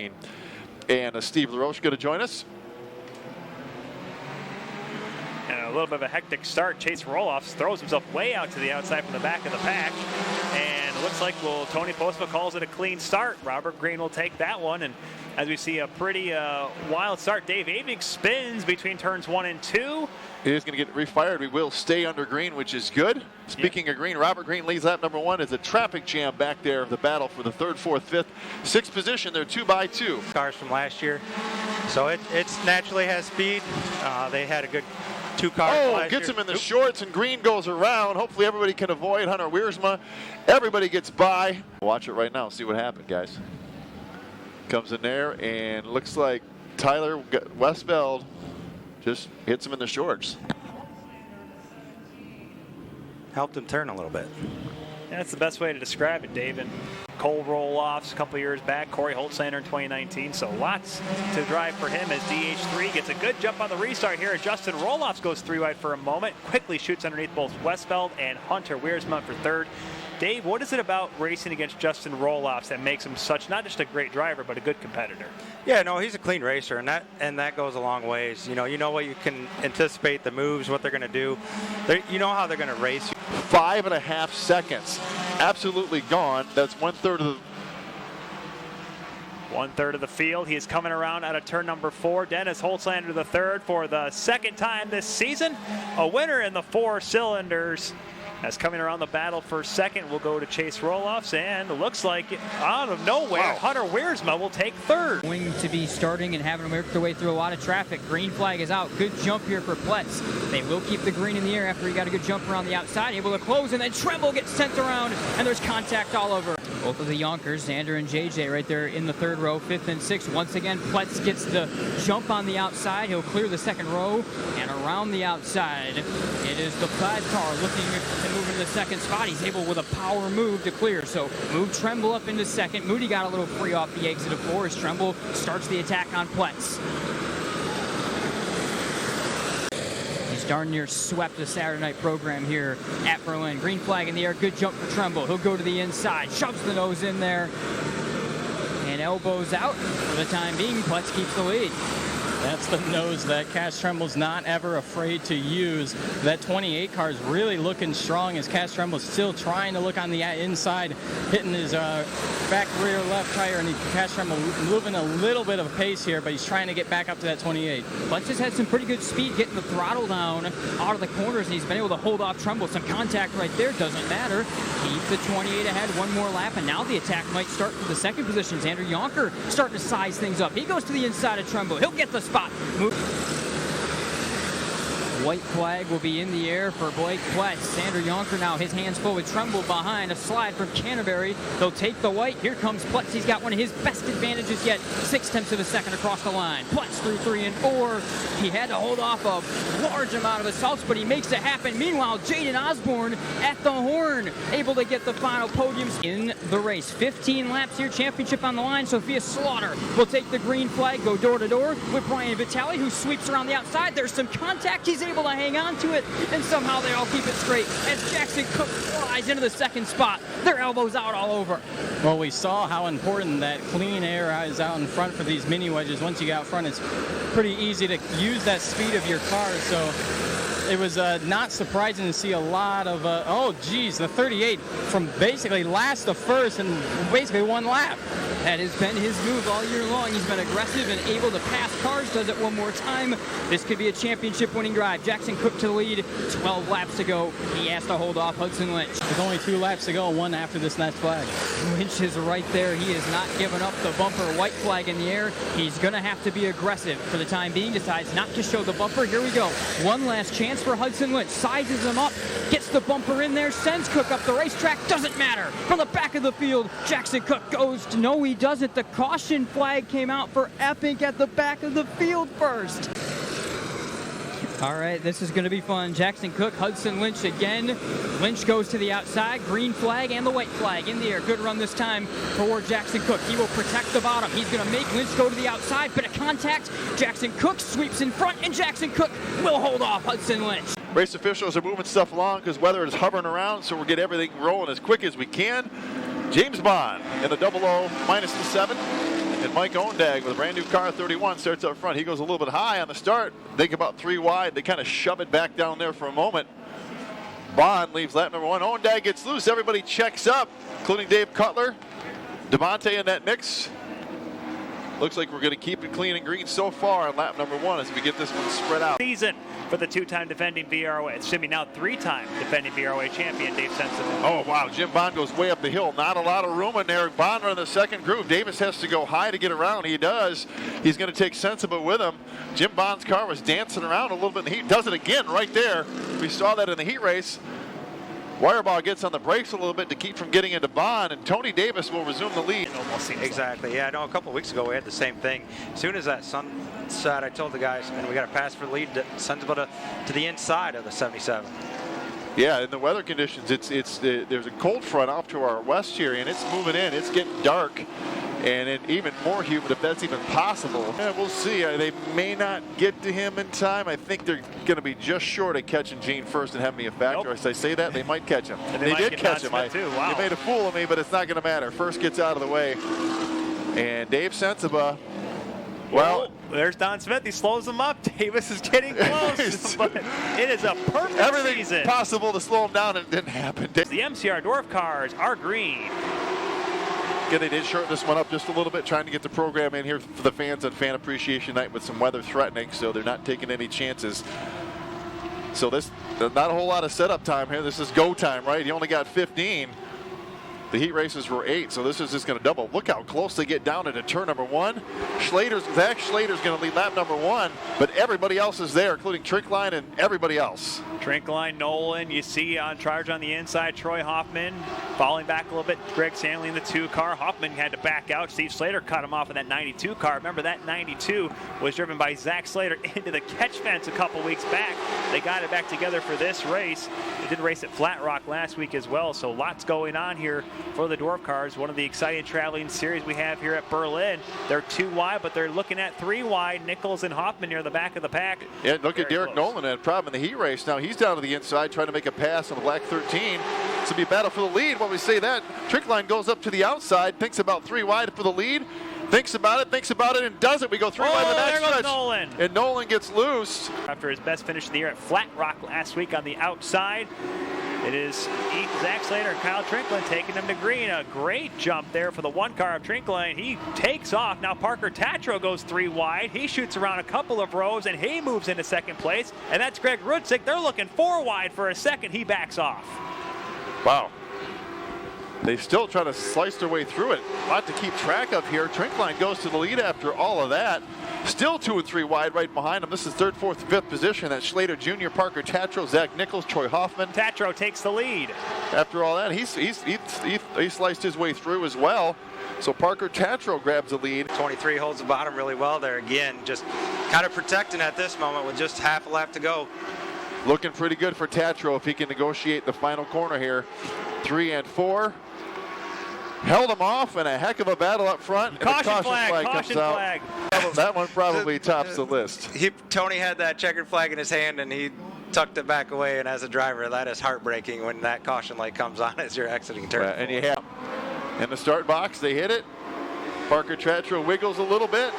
And Steve LaRoche going to join us. And a little bit of a hectic start. Chase Roloffs throws himself way out to the outside from the back of the pack. And it looks like, well, Tony Postma calls it a clean start. Robert Green will take that one. And as we see a pretty wild start, Dave Avig spins between turns 1 and 2. It is going to get refired. We will stay under Green, which is good. Speaking of Green, Robert Green leads lap number 1. It's a traffic jam back there of the battle for the 3rd, 4th, 5th, 6th position. They're 2 by 2. Cars from last year. So it naturally has speed. They had a good 2 cars last gets year. him in the shorts, and Green goes around. Hopefully everybody can avoid Hunter Wiersma. Everybody gets by. Watch it right now. See what happened, guys. Comes in there, and looks like Tyler Westfeld just hits him in the shorts. Helped him turn a little bit. That's the best way to describe it, Dave. And Cole roll-offs a couple years back. Corey Holtslander in 2019. So lots to drive for him as DH3 gets a good jump on the restart here. Justin Roloffs goes 3 wide for a moment. Quickly shoots underneath both Westfeld and Hunter Wiersma for 3rd. Dave, what is it about racing against Justin Roloffs that makes him such, not just a great driver, but a good competitor? Yeah, no, he's a clean racer, and that goes a long ways. You know what you can anticipate the moves, what they're going to do. You know how they're going to race. 5.5 seconds, absolutely gone. That's 1/3 of the 1/3 of the field. He is coming around out of turn number 4. Dennis Holtslander the 3rd for the 2nd time this season. A winner in the 4 cylinders. As coming around the battle for 2nd, we'll go to Chase Roloffs, and it looks like out of nowhere, Hunter Wiersma will take 3rd. Going to be starting and having to work their way through a lot of traffic. Green flag is out. Good jump here for Pletz. They will keep the green in the air after he got a good jump around the outside, able to close, and then Tremble gets sent around, and there's contact all over. Both of the Yonkers, Xander and JJ right there in the 3rd row, 5th and 6th. Once again, Pletz gets the jump on the outside. He'll clear the 2nd row, and around the outside, it is the Plaid car looking to move into the 2nd spot. He's able with a power move to clear. So move Tremble up into 2nd. Moody got a little free off the exit of 4 as Tremble starts the attack on Pletz. He's darn near swept the Saturday night program here at Berlin. Green flag in the air. Good jump for Tremble. He'll go to the inside. Shoves the nose in there. And elbows out. For the time being, Pletz keeps the lead. That's the nose that Cash Tremble's not ever afraid to use. That 28 car is really looking strong as Cash Tremble's still trying to look on the inside, hitting his back rear left tire, and Cash Tremble moving a little bit of pace here, but he's trying to get back up to that 28. Pletz has had some pretty good speed getting the throttle down out of the corners, and he's been able to hold off Tremble. Some contact right there, doesn't matter. Keep the 28 ahead, one more lap, and now the attack might start for the 2nd position. Andrew Yonker starting to size things up. He goes to the inside of Tremble. He'll get the spot. White flag will be in the air for Blake Pletz. Xander Yonker now, his hands full with Tremble behind. A slide from Canterbury. They'll take the white. Here comes Pletz. He's got one of his best advantages yet. 6/10 of a second across the line. Pletz through 3 and 4. He had to hold off a large amount of assaults, but he makes it happen. Meanwhile, Jaden Osborne at the horn, able to get the final podiums in the race. 15 laps here, championship on the line. Sophia Slaughter will take the green flag, go door to door with Brian Vitale, who sweeps around the outside. There's some contact. He's able to hang on to it, and somehow they all keep it straight as Jackson Cook flies into the 2nd spot. Their elbows out all over. Well, we saw how important that clean air is out in front for these mini wedges. Once you get out front, it's pretty easy to use that speed of your car, so it was not surprising to see a lot of, the 38 from basically last to first in basically 1 lap. That has been his move all year long. He's been aggressive and able to pass cars. Does it one more time. This could be a championship-winning drive. Jackson Cook to the lead. 12 laps to go. He has to hold off Hudson Lynch. There's only 2 laps to go, 1 after this next flag. Lynch is right there. He has not given up the bumper. White flag in the air. He's going to have to be aggressive for the time being. Decides not to show the bumper. Here we go. One last chance for Hudson Lynch. Sizes him up. Gets the bumper in there. Sends Cook up the racetrack. Doesn't matter. From the back of the field, Jackson Cook goes to no, he doesn't. The caution flag came out for Epping at the back of the field first. All right, this is going to be fun. Jackson Cook, Hudson Lynch again. Lynch goes to the outside. Green flag and the white flag in the air. Good run this time for Jackson Cook. He will protect the bottom. He's going to make Lynch go to the outside. Bit of contact. Jackson Cook sweeps in front, and Jackson Cook will hold off Hudson Lynch. race officials are moving stuff along because weather is hovering around, so we'll get everything rolling as quick as we can. James Bond in the 00 -7. And Mike Ondag with a brand new car, 31, starts up front. He goes a little bit high on the start. Think about 3 wide. They kind of shove it back down there for a moment. Bond leaves lap number 1. Ondag gets loose. Everybody checks up, including Dave Cutler. DeMonte in that mix. Looks like we're going to keep it clean and green so far on lap number 1 as we get this one spread out. Season for the 2-time defending VROA. It's should be now 3-time defending VROA champion Dave Sensible. Oh, wow. Jim Bond goes way up the hill. Not a lot of room in there. Bond in the second groove. Davis has to go high to get around. He does. He's going to take Sensible with him. Jim Bond's car was dancing around a little bit in the heat. Does it again right there. We saw that in the heat race. Wireball gets on the brakes a little bit to keep from getting into Bond, and Tony Davis will resume the lead. Exactly. Yeah, I know a couple of weeks ago we had the same thing. As soon as that sun set, I told the guys, man, we got to pass for the lead Sensible to the inside of the 77. Yeah, in the weather conditions, there's a cold front off to our west here, and it's moving in. It's getting dark, and even more humid if that's even possible. Yeah, we'll see. They may not get to him in time. I think they're going to be just short of catching Gene first and having me a factor. Nope. As I say that, they might catch him. They did catch him. Too. Wow. They made a fool of me, but it's not going to matter. First gets out of the way, and Dave Sensiba. Well, there's Don Smith. He slows him up. Davis is getting close. But it is a perfect everything season. Possible to slow him down, and it didn't happen. The MCR Dwarf cars are green. Again, they did shorten this one up just a little bit, trying to get the program in here for the fans on Fan Appreciation Night with some weather threatening, so they're not taking any chances. So this, not a whole lot of setup time here. This is go time, right? He only got 15. The heat races were 8, so this is just going to double. Look how close they get down into turn number 1. Zach Schlater's going to lead lap number 1, but everybody else is there, including Trinkline and everybody else. Trinkline, Nolan, you see on charge on the inside, Troy Hoffman falling back a little bit. Greg Stanley in the 2 car. Hoffman had to back out. Steve Schlater cut him off in that 92 car. Remember, that 92 was driven by Zach Schlater into the catch fence a couple weeks back. They got it back together for this race. They did race at Flat Rock last week as well, so lots going on here for the Dwarf cars. One of the exciting traveling series we have here at Berlin. They're 2 wide, but they're looking at 3 wide. Nichols and Hoffman near the back of the pack. Yeah, look at Derek close. Nolan had a problem in the heat race. Now he's down to the inside trying to make a pass on the black 13. This will be a battle for the lead. When we say that, Trinkline goes up to the outside, thinks about 3 wide for the lead. Thinks about it, and does it. We go 3 wide the next stretch. Nolan. And Nolan gets loose. After his best finish of the year at Flat Rock last week on the outside, it is Zach Schlater and Kyle Trinkline taking them to green. A great jump there for the 1 car of Trinkline. He takes off. Now Parker Tatro goes 3 wide. He shoots around a couple of rows, and he moves into second place. And that's Greg Rudzik. They're looking 4 wide for a second. He backs off. Wow. They still try to slice their way through it. A lot to keep track of here. Trinkline goes to the lead after all of that. Still 2 and 3 wide right behind him. This is 3rd, 4th, 5th position. That's Schlater Jr., Parker Tatro, Zach Nichols, Troy Hoffman. Tatro takes the lead. After all that, he sliced his way through as well. So Parker Tatro grabs the lead. 23 holds the bottom really well there again. Just kind of protecting at this moment with just half a lap to go. Looking pretty good for Tatro if he can negotiate the final corner here. 3 and 4. Held him off, and a heck of a battle up front. Caution flag comes out. That one probably tops the list. Tony had that checkered flag in his hand, and he tucked it back away. And as a driver, that is heartbreaking when that caution light comes on as you're exiting turn. And you have in the start box, they hit it. Parker Tatro wiggles a little bit.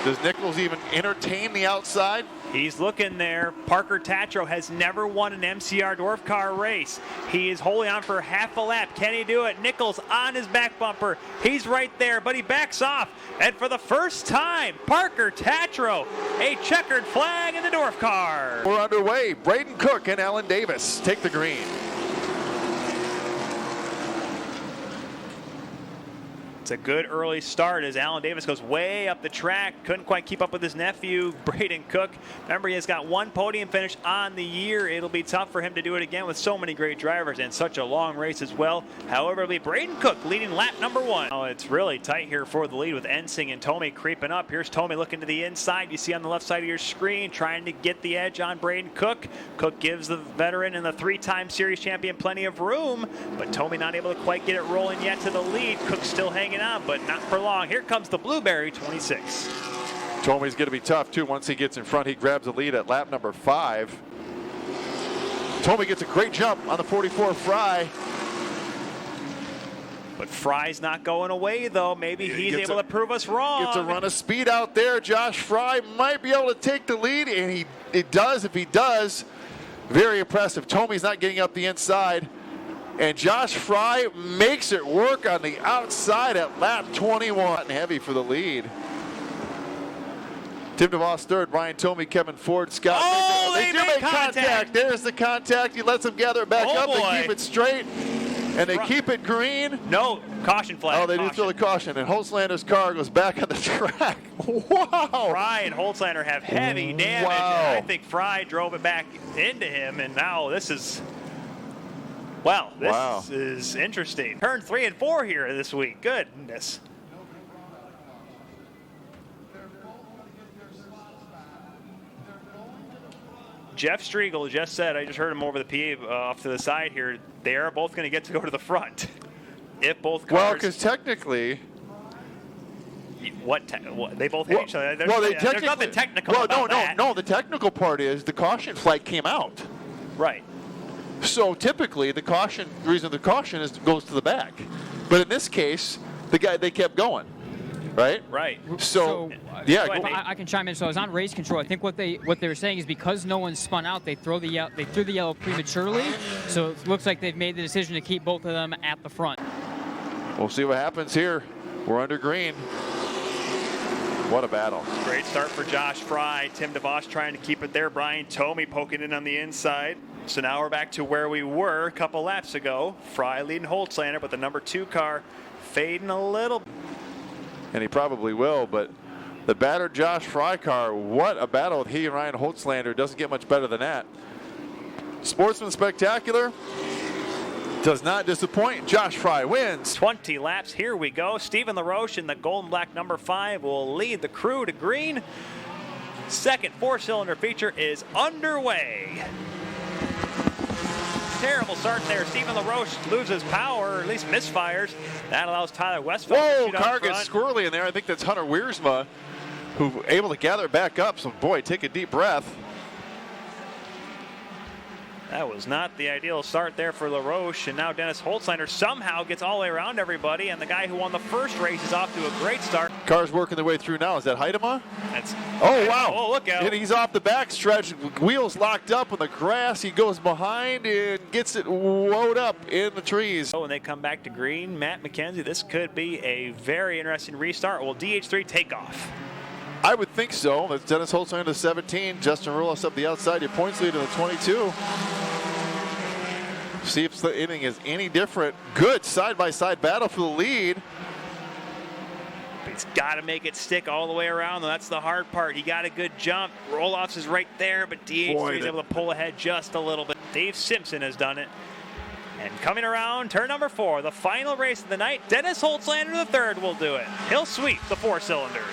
Does Nichols even entertain the outside? He's looking there. Parker Tatro has never won an MCR Dwarf car race. He is holding on for half a lap. Can he do it? Nichols on his back bumper. He's right there, but he backs off. And for the first time, Parker Tatro, a checkered flag in the Dwarf car. We're underway. Braden Cook and Alan Davis take the green. It's a good early start as Alan Davis goes way up the track. Couldn't quite keep up with his nephew, Braden Cook. Remember, he has got 1 podium finish on the year. It'll be tough for him to do it again with so many great drivers and such a long race as well. However, it'll be Braden Cook leading lap number 1. Oh, it's really tight here for the lead with Ensing and Tomei creeping up. Here's Tomei looking to the inside. You see on the left side of your screen trying to get the edge on Braden Cook. Cook gives the veteran and the 3-time series champion plenty of room, but Tomei not able to quite get it rolling yet to the lead. Cook still hanging on, but not for long. Here comes the Blueberry 26. Tomei's going to be tough too. Once he gets in front, he grabs the lead at lap number 5. Tomei gets a great jump on the 44 Fry. But Fry's not going away, though. Maybe he's able to prove us wrong. Gets a run of speed out there. Josh Fry might be able to take the lead, and he does. If he does, very impressive. Tomey's not getting up the inside, and Josh Fry makes it work on the outside at lap 21. Heavy for the lead. Tim DeVos third, Brian Tomey, Kevin Ford, Scott. Oh, they do make contact. There's the contact. He lets them gather it back up. Boy. They keep it straight, and they keep it green. No, caution flag. Oh, they do throw the caution, and Holzlander's car goes back on the track. Wow. Fry and Holzlander have heavy damage. Wow. And I think Fry drove it back into him, and now this is, well, this is interesting. Turn 3 and 4 here this week. Goodness. Jeff Striegel just said, I just heard him over the PA off to the side here, they are both going to get to go to the front. If both cars... Well, because technically... What they both hit each other. There's nothing technical about that. No, the technical part is the caution flag came out. Right. So typically, the reason the caution goes to the back. But in this case, they kept going. Right? Right. So yeah. I can chime in. So I was on race control. I think what they were saying is because no one spun out, they threw the yellow prematurely. So it looks like they've made the decision to keep both of them at the front. We'll see what happens here. We're under green. What a battle. Great start for Josh Fry. Tim DeVos trying to keep it there. Brian Tomey poking in on the inside. So now we're back to where we were a couple laps ago. Fry leading Holtzlander, but the number 2 car fading a little. And he probably will, but the battered Josh Fry car, what a battle with he and Ryan Holtzlander. Doesn't get much better than that. Sportsman Spectacular does not disappoint. Josh Fry wins. 20 laps, here we go. Stephen LaRoche in the gold and black number 5 will lead the crew to green. Second 4-cylinder feature is underway. Terrible start there. Stephen LaRoche loses power, or at least misfires. That allows Tyler Westphal to shoot car up gets front. squirrely in there. I think that's Hunter Wiersma, who able to gather it back up. So, boy, take a deep breath. That was not the ideal start there for LaRoche, and now Dennis Holtzlander somehow gets all the way around everybody, and the guy who won the first race is off to a great start. Cars working their way through now. Is that Heidema? That's wow. Oh, look out. And he's off the back stretch. Wheels locked up on the grass. He goes behind and gets it wound up in the trees. Oh, and they come back to green. Matt McKenzie, this could be a very interesting restart. Will DH3 take off? I would think so. That's Dennis Holtzlander to 17. Justin Rulas up the outside. Your points lead to the 22. See if the inning is any different. Good side-by-side battle for the lead. He's got to make it stick all the way around. That's the hard part. He got a good jump. Roloffs is right there, but DH3 is able to pull ahead just a little bit. Dave Simpson has done it. And coming around, turn number 4, the final race of the night, Dennis Holtzlander III will do it. He'll sweep the 4 cylinders.